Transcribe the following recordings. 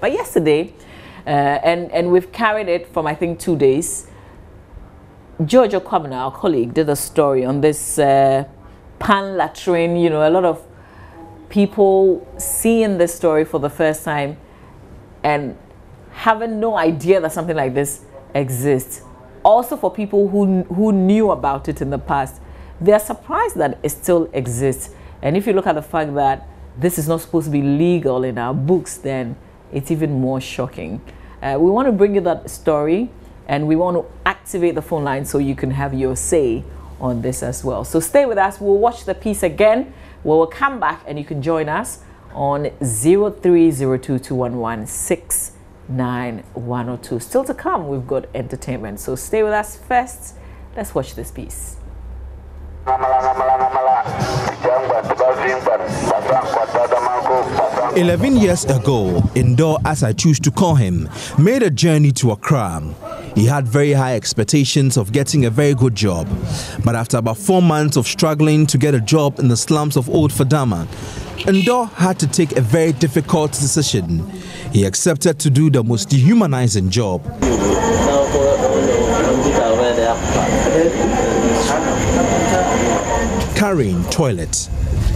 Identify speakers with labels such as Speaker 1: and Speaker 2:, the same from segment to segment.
Speaker 1: But yesterday, and we've carried it from I think 2 days. George Okwabena, our colleague, did a story on this pan latrine. You know, a lot of people seeing this story for the first time and having no idea that something like this exists. Also, for people who knew about it in the past, they are surprised that it still exists. And if you look at the fact that this is not supposed to be legal in our books, then it's even more shocking. We want to bring you that story, and we want to activate the phone line so you can have your say on this as well. So stay with us. We'll watch the piece again. We'll come back and you can join us on 030221169102. Still to come, we've got entertainment. So stay with us first. Let's watch this piece.
Speaker 2: 11 years ago, Indo, as I choose to call him, made a journey to Accra. He had very high expectations of getting a very good job. But after about 4 months of struggling to get a job in the slums of Old Fadama, Indo had to take a very difficult decision. He accepted to do the most dehumanizing job. Carrying toilets.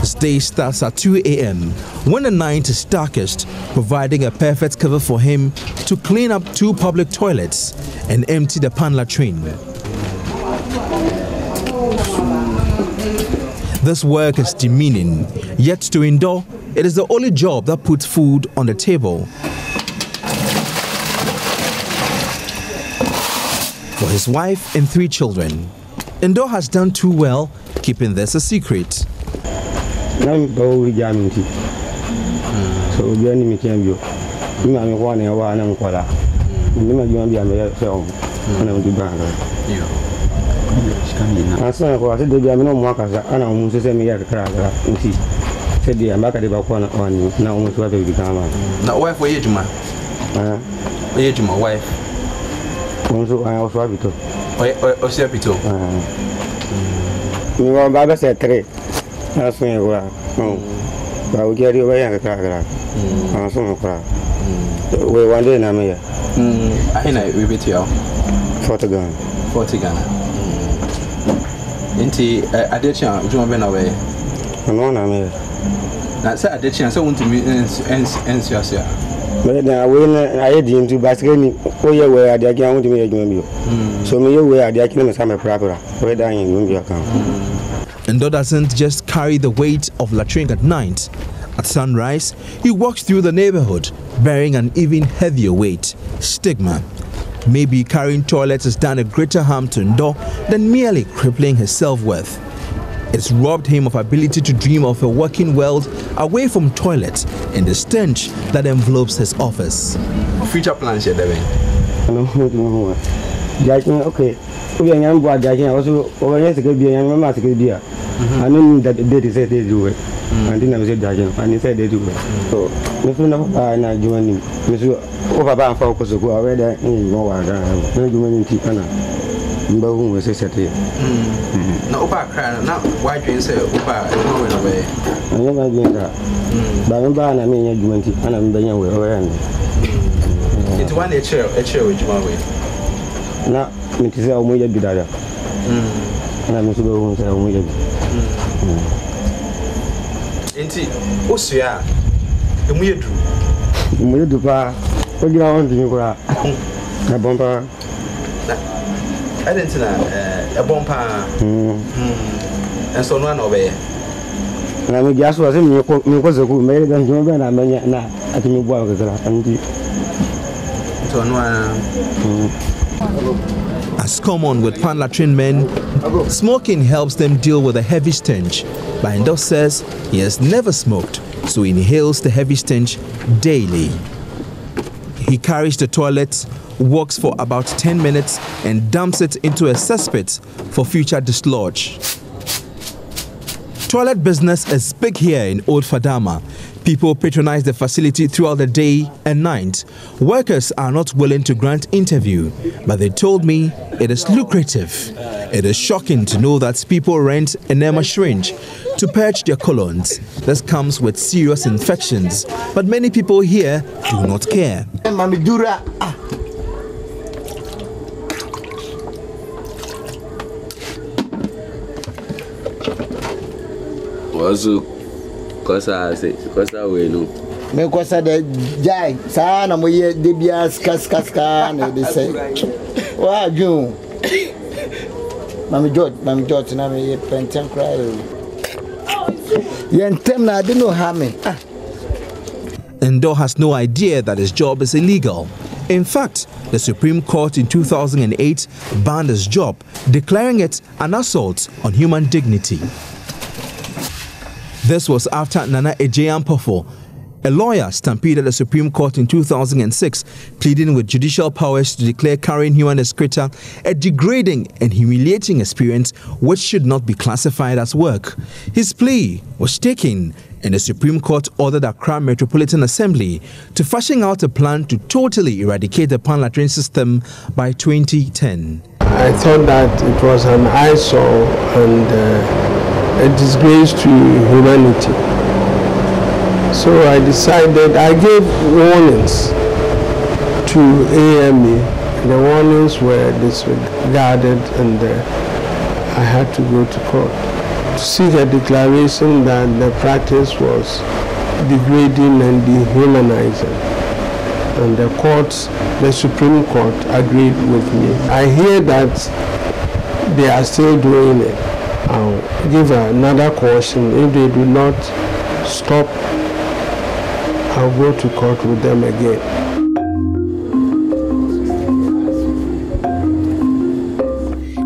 Speaker 2: His day starts at 2 a.m. when the night is darkest, providing a perfect cover for him to clean up 2 public toilets and empty the pan latrine. This work is demeaning, yet to Indo, it is the only job that puts food on the table. For his wife and 3 children, Indo has done too well keeping this a secret.
Speaker 3: So Indo doesn't just carry the weight of latrine at night. At sunrise, he walks through the neighborhood bearing an even heavier weight, stigma. Maybe carrying toilets has done a greater harm to Indo than merely crippling his self-worth. It's robbed him of ability to dream of a working world away from toilets and the stench that envelopes his office.
Speaker 4: Future plans here, David?
Speaker 3: Okay. I know that they said they do it. And then I was and he said they do it. So, if you know, I know you and Mr. Overban focus of already in more than you went in Ticana. But was said here.
Speaker 4: No, now, why do you say Opa going away?
Speaker 3: I never did that. But I mean, you went and I'm being away.
Speaker 4: It's one a chair which my way.
Speaker 3: Now, it is a way to be that. And I'm going to say,
Speaker 4: Inti, Osia, and we do.
Speaker 3: We do pa. What do you want to do? A bumper.
Speaker 4: I didn't know a bumper. And so one away. And I mean, just was in your was a good made and you and I may not at me walk with that.
Speaker 2: As common with pan latrine men, smoking helps them deal with a heavy stench. But Indo says he has never smoked, so he inhales the heavy stench daily. He carries the toilets, walks for about 10 minutes and dumps it into a cesspit for future dislodge. Toilet business is big here in Old Fadama. People patronize the facility throughout the day and night. Workers are not willing to grant interview, but they told me it is lucrative. It is shocking to know that people rent an enema syringe to purge their colons. This comes with serious infections, but many people here do not care.
Speaker 5: Also, kosa we no.
Speaker 6: Me kosa de jai sa na mo ye de bia skas na de say. Wa ju. Mami George na me ye penten cry. Yen tem na de no ha me.
Speaker 2: Ndo has no idea that his job is illegal. In fact, the Supreme Court in 2008 banned his job, declaring it an assault on human dignity. This was after Nana Ejei-Ampofo, a lawyer, stampeded the Supreme Court in 2006, pleading with judicial powers to declare carrying human excreta a degrading and humiliating experience which should not be classified as work. His plea was taken, and the Supreme Court ordered Accra Metropolitan Assembly to fashion out a plan to totally eradicate the pan latrine system by 2010.
Speaker 7: I thought that it was an eyesore and a disgrace to humanity. So I decided, I gave warnings to AME. The warnings were disregarded, and I had to go to court to seek a declaration that the practice was degrading and dehumanizing. And the Supreme Court agreed with me. I hear that they are still doing it. I'll give another caution. If they do not stop, I'll go to court with them again.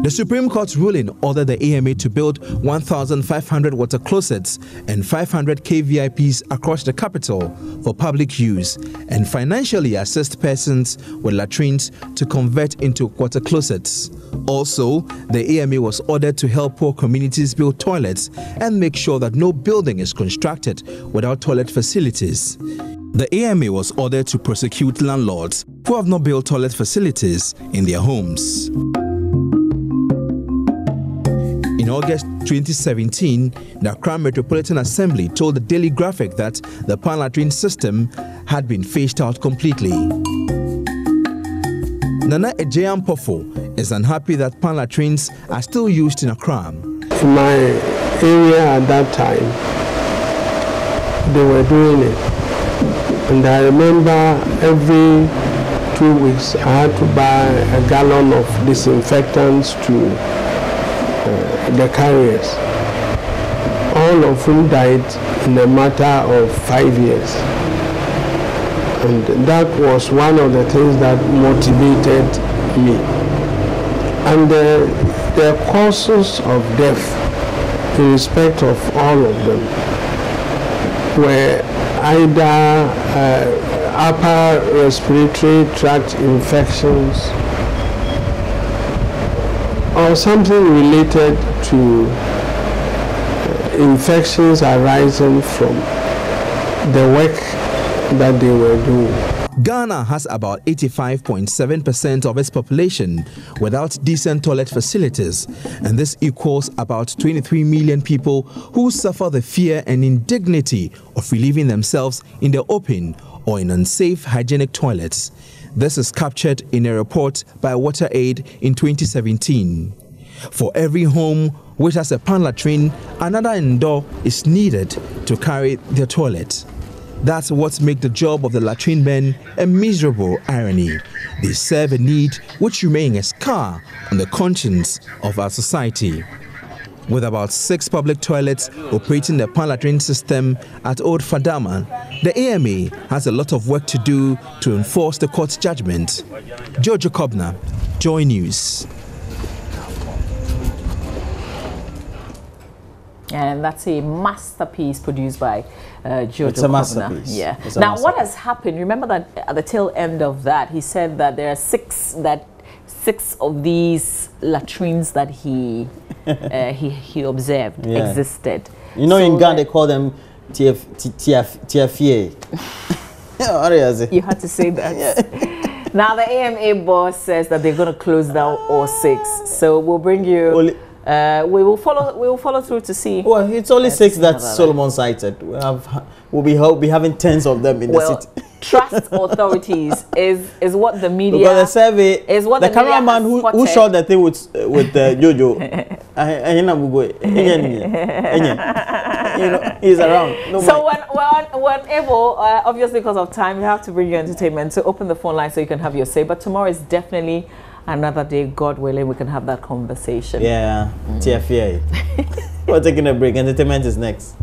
Speaker 2: The Supreme Court's ruling ordered the AMA to build 1,500 water closets and 500 KVIPs across the capital for public use and financially assist persons with latrines to convert into water closets. Also, the AMA was ordered to help poor communities build toilets and make sure that no building is constructed without toilet facilities. The AMA was ordered to prosecute landlords who have not built toilet facilities in their homes. In August 2017, the Accra Metropolitan Assembly told the Daily Graphic that the pan latrine system had been phased out completely. Nana Ejei-Ampofo is unhappy that pan latrines are still used in Accra.
Speaker 7: In my area at that time, they were doing it. And I remember every 2 weeks I had to buy a gallon of disinfectants to the carriers, all of whom died in a matter of 5 years. And that was one of the things that motivated me. And the causes of death, in respect of all of them, were either upper respiratory tract infections or something related to infections arising from the work that they were doing.
Speaker 2: Ghana has about 85.7% of its population without decent toilet facilities, and this equals about 23 million people who suffer the fear and indignity of relieving themselves in the open or in unsafe hygienic toilets. This is captured in a report by WaterAid in 2017. For every home which has a pan latrine, another indoor is needed to carry their toilet. That's what makes the job of the latrine men a miserable irony. They serve a need which remains a scar on the conscience of our society. With about 6 public toilets operating the pan latrine system at Old Fadama, the AMA has a lot of work to do to enforce the court's judgment. Jojo Kobna, Joy News.
Speaker 1: And that's a masterpiece produced by Jojo
Speaker 8: It's a masterpiece.
Speaker 1: Yeah.
Speaker 8: It's a
Speaker 1: now,
Speaker 8: masterpiece.
Speaker 1: what has happened? Remember that at the tail end of that, he said that there are six of these latrines that he observed existed.
Speaker 8: You know, in Ghana they call them TFA.
Speaker 1: You had to say that. Now the AMA boss says that they're going to close down all 6. So we'll bring you. We will follow through to see.
Speaker 8: Well, it's only 6 that Solomon cited. We'll be having tens of them in the city.
Speaker 1: Trust authorities is what the media.
Speaker 8: Because the survey
Speaker 1: is what
Speaker 8: the cameraman who shot the thing with Jojo. He's around. No,
Speaker 1: so whenever, obviously because of time, we have to bring you entertainment. So open the phone line so you can have your say. But tomorrow is definitely another day, God willing, we can have that conversation.
Speaker 8: Yeah, TFA. We're taking a break. Entertainment is next.